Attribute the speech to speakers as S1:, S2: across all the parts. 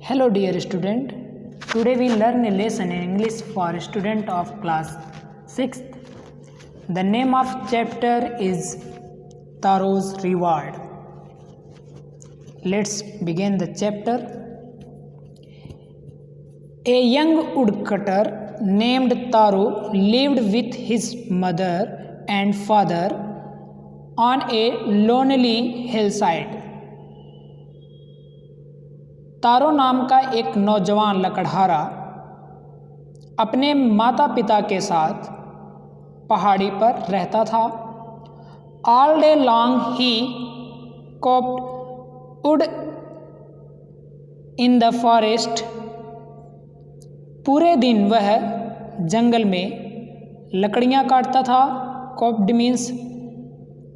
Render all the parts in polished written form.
S1: Hello dear student, today we learn a lesson in English for student of class 6th. The name of chapter is Taro's Reward. Let's begin the chapter. A young woodcutter named Taro lived with his mother and father on a lonely hillside. तारो नाम का एक नौजवान लकड़हारा अपने माता पिता के साथ पहाड़ी पर रहता था। All day long he chopped wood in the forest. पूरे दिन वह जंगल में लकड़ियाँ काटता था। Chopped means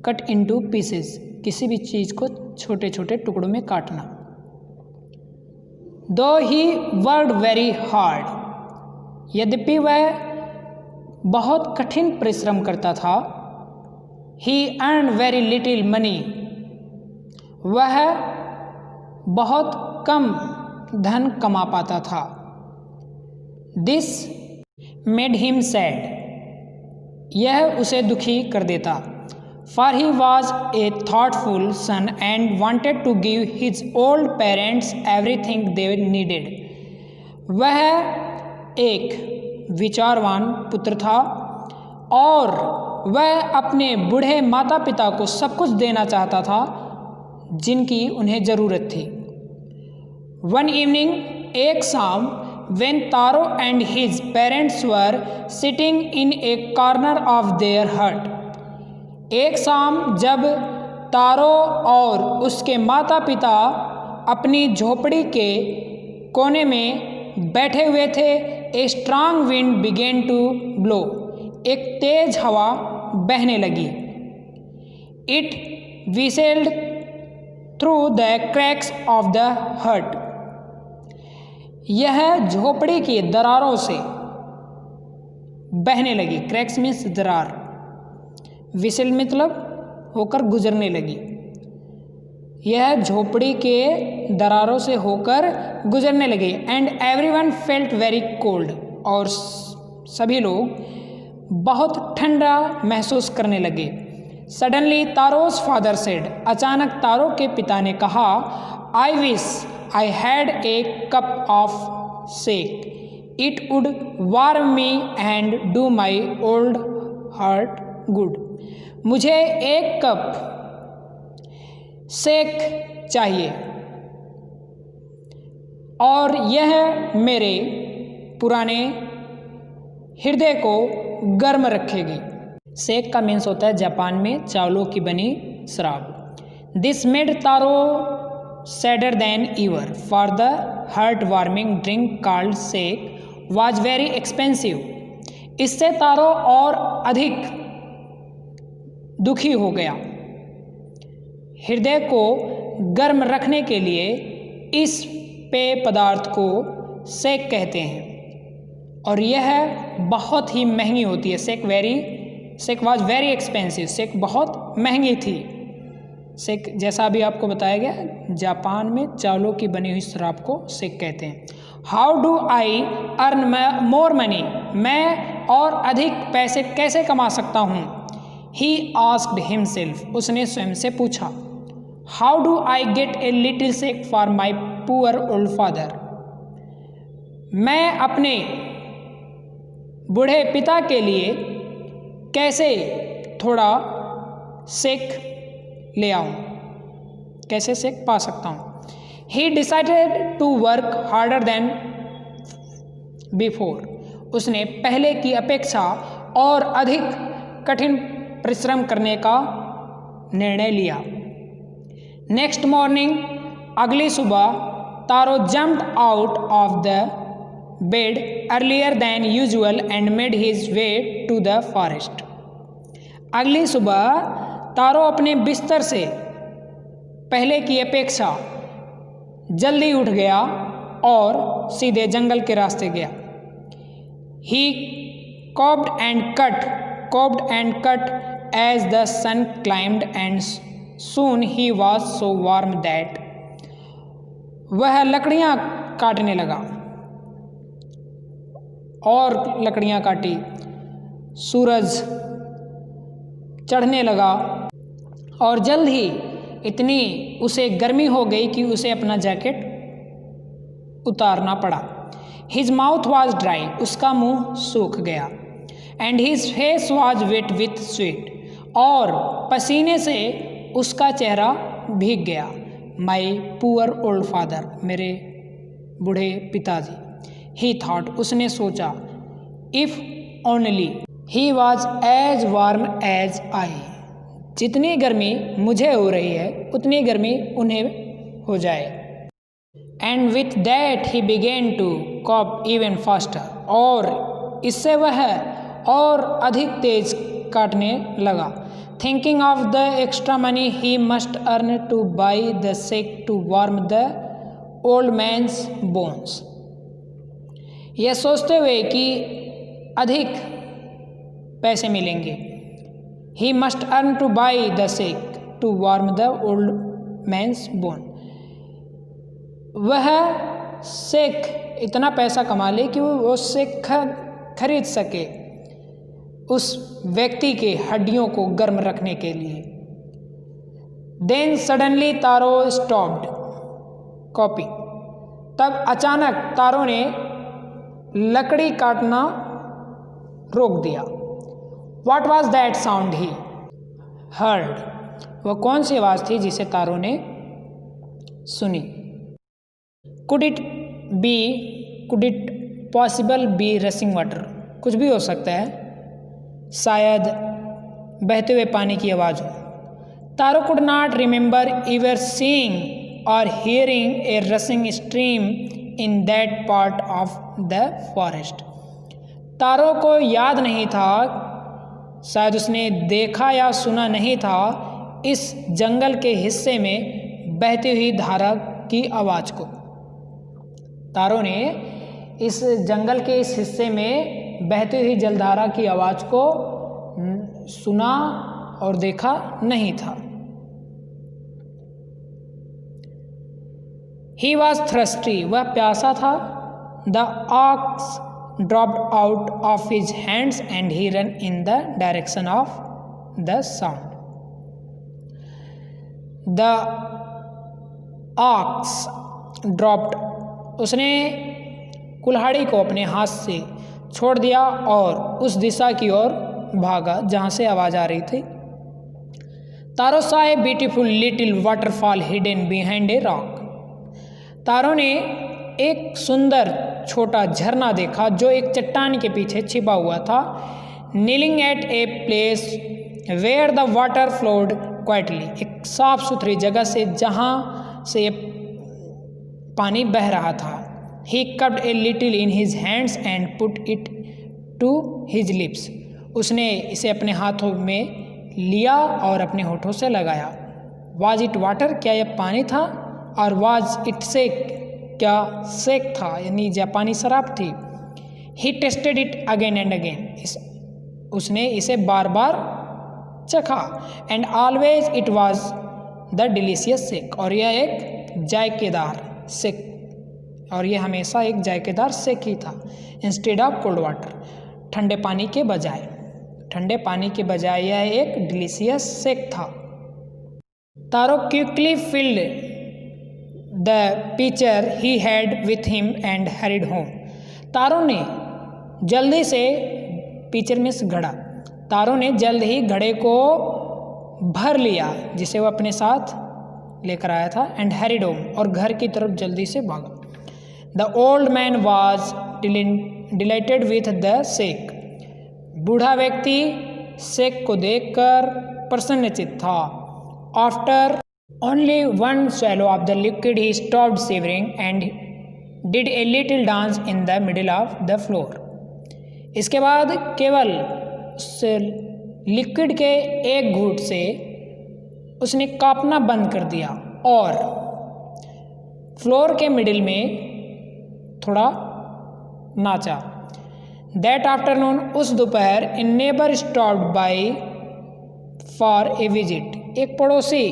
S1: cut into pieces, किसी भी चीज़ को छोटे छोटे टुकड़ों में काटना। दो ही वर्कड वेरी हार्ड, यद्यपि वह बहुत कठिन परिश्रम करता था। ही अर्न वेरी लिटिल मनी, वह बहुत कम धन कमा पाता था। दिस मेड हिम सैड, यह उसे दुखी कर देता। For he was a thoughtful son and wanted to give his old parents everything they needed. वह एक विचारवान पुत्र था और वह अपने बूढ़े माता पिता को सब कुछ देना चाहता था जिनकी उन्हें ज़रूरत थी। One evening, एक शाम, when Taro and his parents were sitting in a corner of their hut, एक शाम जब तारो और उसके माता पिता अपनी झोपड़ी के कोने में बैठे हुए थे, a strong wind began to blow, एक तेज हवा बहने लगी। It whistled through the cracks of the hut, यह झोपड़ी की दरारों से बहने लगी। क्रैक्स मीन्स दरार, विसल मतलब होकर गुजरने लगी। यह झोपड़ी के दरारों से होकर गुजरने लगी। And everyone felt very cold, और सभी लोग बहुत ठंडा महसूस करने लगे। सडनली तारोस फादर सेड, अचानक तारो के पिता ने कहा, I wish I had a cup of shake, it would warm me and do my old heart good. मुझे एक कप शेक चाहिए और यह मेरे पुराने हृदय को गर्म रखेगी। शेक का मीन्स होता है जापान में चावलों की बनी शराब। This made Taro sadder than ever, for the heart warming drink called sake was very expensive. इससे तारो और अधिक दुखी हो गया। हृदय को गर्म रखने के लिए इस पेय पदार्थ को शेक कहते हैं और यह बहुत ही महंगी होती है। Shake was very expensive, shake बहुत महंगी थी। शेक जैसा अभी आपको बताया गया, जापान में चावलों की बनी हुई शराब को शेक कहते हैं। How do I earn more money, मैं और अधिक पैसे कैसे कमा सकता हूँ। He asked himself, उसने स्वयं से पूछा। How do I get a little shake for my poor old father? मैं अपने बूढ़े पिता के लिए कैसे थोड़ा शेक ले आऊं, कैसे शेक पा सकता हूं। He decided to work harder than before. उसने पहले की अपेक्षा और अधिक कठिन परिश्रम करने का निर्णय लिया। नेक्स्ट मॉर्निंग, अगली सुबह, Taro jumped out of the bed earlier than usual and made his way to the forest. अगली सुबह तारो अपने बिस्तर से पहले की अपेक्षा जल्दी उठ गया और सीधे जंगल के रास्ते गया। He chopped and cut as the sun climbed and soon he was so warm that वह लकड़ियाँ काटने लगा और लकड़ियाँ काटी। सूरज चढ़ने लगा और जल्द ही इतनी उसे गर्मी हो गई कि उसे अपना जैकेट उतारना पड़ा। हिज माउथ वॉज ड्राई, उसका मुंह सूख गया। And his face was wet with sweat, और पसीने से उसका चेहरा भीग गया। माई पुअर ओल्ड फादर, मेरे बूढ़े पिताजी। ही थॉट, उसने सोचा, if only he was as warm as I, जितनी गर्मी मुझे हो रही है उतनी गर्मी उन्हें हो जाए। And with that he began to chop even faster, और इससे वह और अधिक तेज काटने लगा। Thinking of the extra money he must earn to buy the sake to warm the old man's bones, यह सोचते हुए कि अधिक पैसे मिलेंगे। He must earn to buy the sake to warm the old man's bone, वह sake इतना पैसा कमा ले कि वो सेक खरीद सके उस व्यक्ति के हड्डियों को गर्म रखने के लिए। देन सडनली तारो स्टॉप्ड कॉपी, तब अचानक तारो ने लकड़ी काटना रोक दिया। What was that sound he heard? वह कौन सी आवाज़ थी जिसे तारों ने सुनी? Could it possible be rushing water? कुछ भी हो सकता है, शायद बहते हुए पानी की आवाज़ हो। तारो could not remember ever seeing or hearing a rushing stream in that part of the forest. तारो को याद नहीं था, शायद उसने देखा या सुना नहीं था इस जंगल के हिस्से में बहती हुई धारा की आवाज़ को। तारों ने इस जंगल के इस हिस्से में बहती हुई जलधारा की आवाज़ को सुना और देखा नहीं था। He was thirsty, वह प्यासा था। The ox dropped out of his hands and he ran in the direction of the sound. The ox dropped, उसने कुल्हाड़ी को अपने हाथ से छोड़ दिया और उस दिशा की ओर भागा जहाँ से आवाज़ आ रही थी। तारो saw a beautiful little waterfall hidden behind a rock. तारों ने एक सुंदर छोटा झरना देखा जो एक चट्टान के पीछे छिपा हुआ था। Kneeling at a place where the water flowed quietly, एक साफ सुथरी जगह से जहाँ से पानी बह रहा था। He cupped a little in his hands and put it to his lips, उसने इसे अपने हाथों में लिया और अपने होठों से लगाया। वाज इट वाटर, क्या यह पानी था? और वाज इट सेक, क्या सेक था, यानी जापानी शराब थी। He tasted it again and again, उसने इसे बार बार चखा। And always it was the delicious sake, और यह एक जायकेदार सेक, और यह हमेशा एक जायकेदार सेक ही था। इंस्टेड ऑफ कोल्ड वाटर, ठंडे पानी के बजाय, ठंडे पानी के बजाय यह एक डिलीशियस सेक था। Taro quickly filled the pitcher he had with him and hurried home. तारों ने जल्दी से पिचर में घड़ा, तारों ने जल्द ही घड़े को भर लिया जिसे वह अपने साथ लेकर आया था। एंड hurried home, और घर की तरफ जल्दी से भागा। The old man was dilated with the sake, बूढ़ा व्यक्ति सेक को देखकर प्रसन्नचित्त था। After only one swallow of the liquid he stopped shivering and did a little dance in the middle of the floor. इसके बाद केवल उस लिक्विड के एक घूंट से उसने कांपना बंद कर दिया और फ्लोर के मिडिल में थोड़ा नाचा। दैट आफ्टरनून, उस दोपहर, a neighbour stopped by for a visit, एक पड़ोसी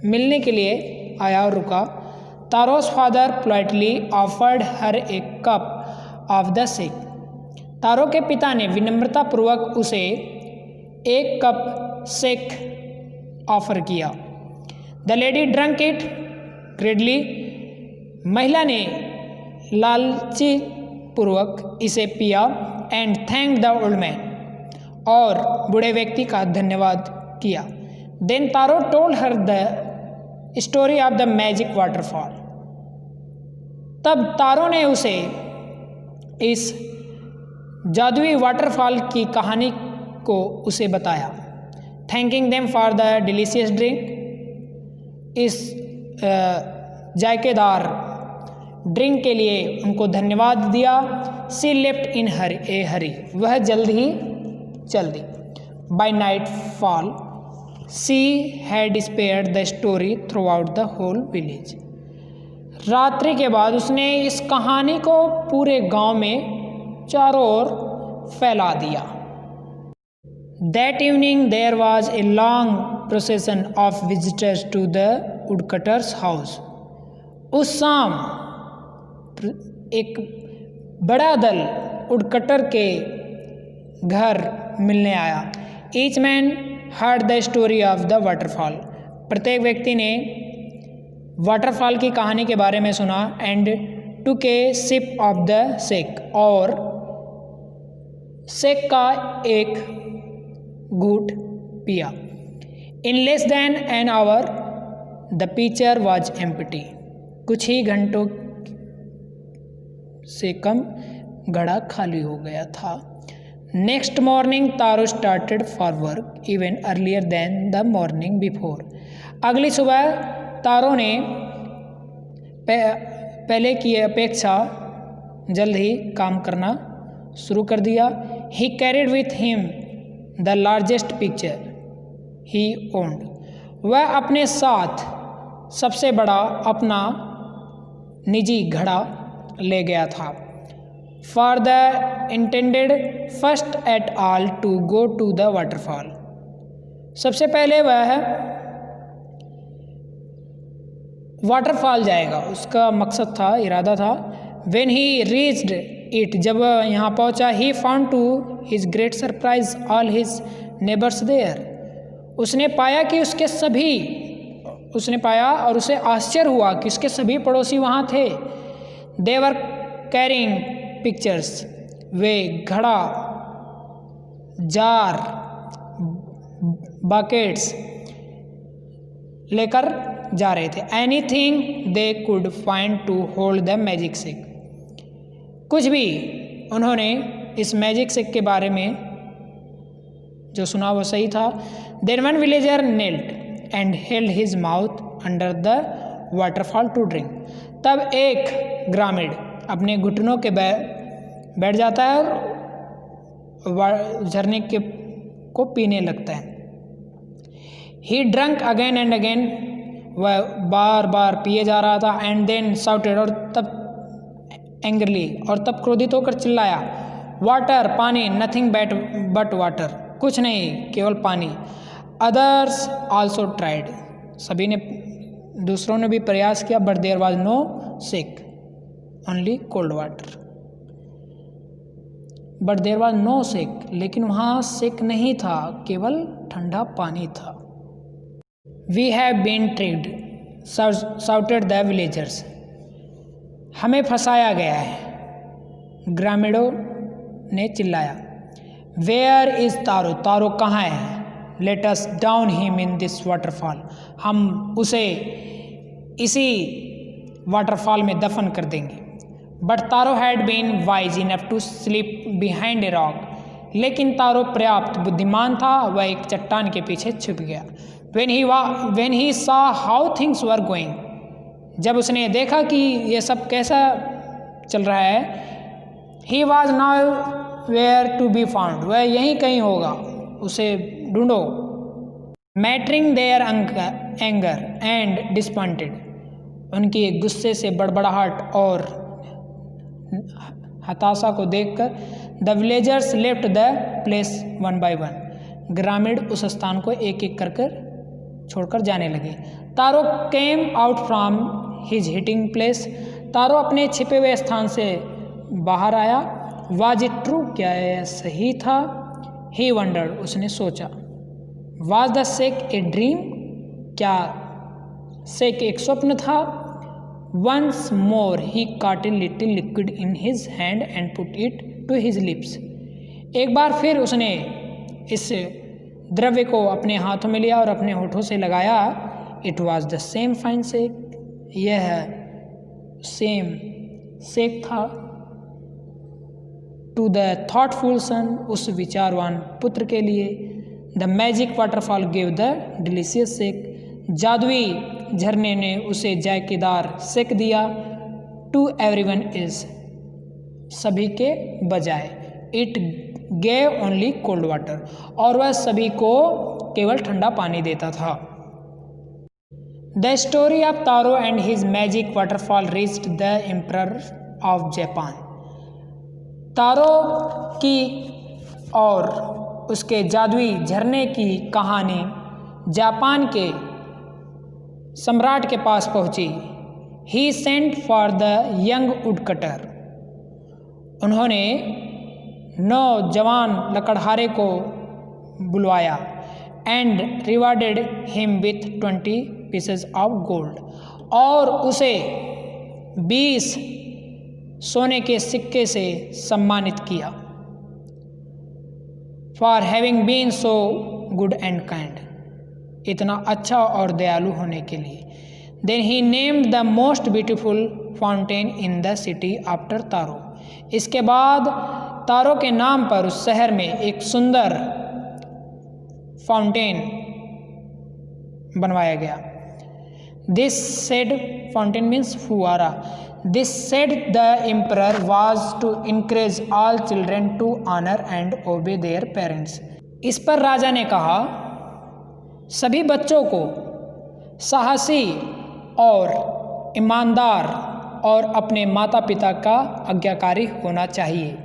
S1: मिलने के लिए आया और रुका। तारो's father politely offered her a cup of the sick. तारो के पिता ने विनम्रतापूर्वक उसे एक कप सेक ऑफर किया। The lady drunk it greedily, महिला ने लालची पूर्वक इसे पिया। And thank the old man, और बूढ़े व्यक्ति का धन्यवाद किया। Then Taro told her the story of the magic waterfall, तब तारो ने उसे इस जादुई वाटरफॉल की कहानी को उसे बताया। Thanking them for the delicious drink, इस जायकेदार ड्रिंक के लिए उनको धन्यवाद दिया। सी लेफ्ट इन हर ए हरी, वह जल्द ही चल दी। By nightfall she had spread the story throughout the whole village, रात्रि के बाद उसने इस कहानी को पूरे गांव में चारों ओर फैला दिया। That evening there was a long procession of visitors to the woodcutter's house, उस शाम एक बड़ा दल वुडकटर के घर मिलने आया। Each man heard the story of the waterfall, प्रत्येक व्यक्ति ने वाटरफॉल की कहानी के बारे में सुना। And took a sip of the sake, और सेक का एक घूंट पिया। In less than an hour the pitcher was empty, कुछ ही घंटों से कम घड़ा खाली हो गया था। Next morning Taro started for work even earlier than the morning before, अगली सुबह तारो ने पहले की अपेक्षा जल्द ही काम करना शुरू कर दिया। ही carried with him the largest picture he owned, वह अपने साथ सबसे बड़ा अपना निजी घड़ा ले गया था। For the intended first at all to go to the waterfall, सबसे पहले वह वाटरफॉल जाएगा, उसका मकसद था, इरादा था। व्हेन ही रीच्ड इट, जब यहाँ पहुँचा, he found to his great surprise all his neighbours there, उसने पाया और उसे आश्चर्य हुआ कि उसके सभी पड़ोसी वहाँ थे। दे वर कैरिंग पिक्चर्स, वे घड़ा, जार, बकेट्स लेकर जा रहे थे। Anything they could find to hold the magic sake, कुछ भी उन्होंने इस मैजिक सिक के बारे में जो सुना वो सही था। Then one villager knelt and held his mouth under the waterfall to drink, तब एक ग्रामीण अपने घुटनों के बैठ जाता है और झरने के को पीने लगता है। ही ड्रंक अगेन एंड अगेन, वह बार बार पिए जा रहा था। एंड देन साउटेड, और तब एंग्रली, और तब क्रोधित होकर चिल्लाया, वाटर, पानी, नथिंग बट वाटर, कुछ नहीं केवल पानी। अदर्स आल्सो ट्राइड, सभी ने, दूसरों ने भी प्रयास किया। But there was no sake, only cold water. But there was no sake, लेकिन वहाँ सिक नहीं था, केवल ठंडा पानी था। We have been tricked, shouted the villagers, हमें फंसाया गया है, ग्रामीणों ने चिल्लाया। वेयर इज तारो, तारो कहाँ है? Let us drown him in this waterfall, हम उसे इसी वाटरफॉल में दफन कर देंगे। But Taro had been wise enough to slip behind a rock, लेकिन तारो पर्याप्त बुद्धिमान था, वह एक चट्टान के पीछे छुप गया। When he saw how things were going, जब उसने देखा कि ये सब कैसा चल रहा है, he was nowhere to be found, वह यहीं कहीं होगा, उसे ढूंढो। Muttering their anger and disappointed, उनकी गुस्से से बड़बड़ाहट और हताशा को देखकर the villagers left the place one by one, ग्रामीण उस स्थान को एक एक कर छोड़कर जाने लगे। Taro came out from his hiding place. Taro अपने छिपे हुए स्थान से बाहर आया। वाज इट ट्रू, क्या यह सही था? ही वंडर्ड, उसने सोचा। Was the sake a dream, क्या शेक एक स्वप्न था? Once more he caught a little liquid in his hand and put it to his lips. एक बार फिर उसने इस द्रव्य को अपने हाथों में लिया और अपने होठों से लगाया। It was the same fine shake, यह सेम शेक था। टू द थॉटफुल सन, उस विचारवान पुत्र के लिए। The magic waterfall give the delicious shake, जादुई झरने ने उसे जायकेदार शेक दिया। टू एवरीवन इज, सभी के बजाय। It gave only cold water, और वह सभी को केवल ठंडा पानी देता था। The story of taro and his magic waterfall reached the emperor of Japan. तारो की और उसके जादुई झरने की कहानी जापान के सम्राट के पास पहुंची। He sent for the young woodcutter, उन्होंने नौजवान लकड़हारे को बुलवाया। And rewarded him with 20 pieces of gold, और उसे 20 सोने के सिक्के से सम्मानित किया। For having been so good and kind, इतना अच्छा और दयालु होने के लिए। Then he named the most beautiful fountain in the city after Taro, इसके बाद तारो के नाम पर उस शहर में एक सुंदर फाउंटेन बनवाया गया। दिस सेड, फाउंटेन मीन्स फुआरा। This said the emperor was to encourage all children to honour and obey their parents. इस पर राजा ने कहा, सभी बच्चों को साहसी और ईमानदार और अपने माता पिता का आज्ञाकारी होना चाहिए।